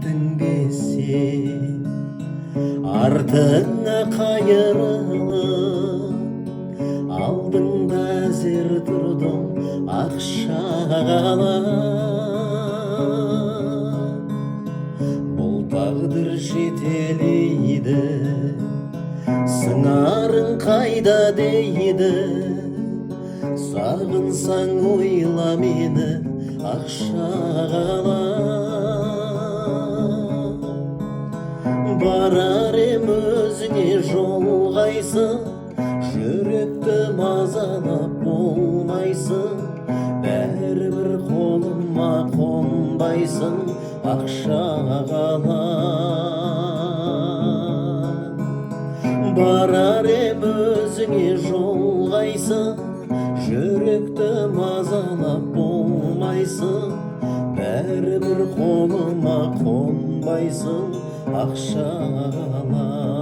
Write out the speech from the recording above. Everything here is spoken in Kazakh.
кеттің бе сен артыңа қайырылып, алдыңда әзер тұрдым ақшалап. Бұл тағдыр жетелейді, сыңарың қайда дейді, сағынсаң ойла мені ақшалап. Барар ем өзіңе жолғайсың, жүректі мазалап болмайсың, бәрібір қолыма қонбайсың ақшалап. Барар ем өзіңе жолғайсың, жүректі мазалап болмайсың, бәрібір қолыма қонбайсың ақшалап.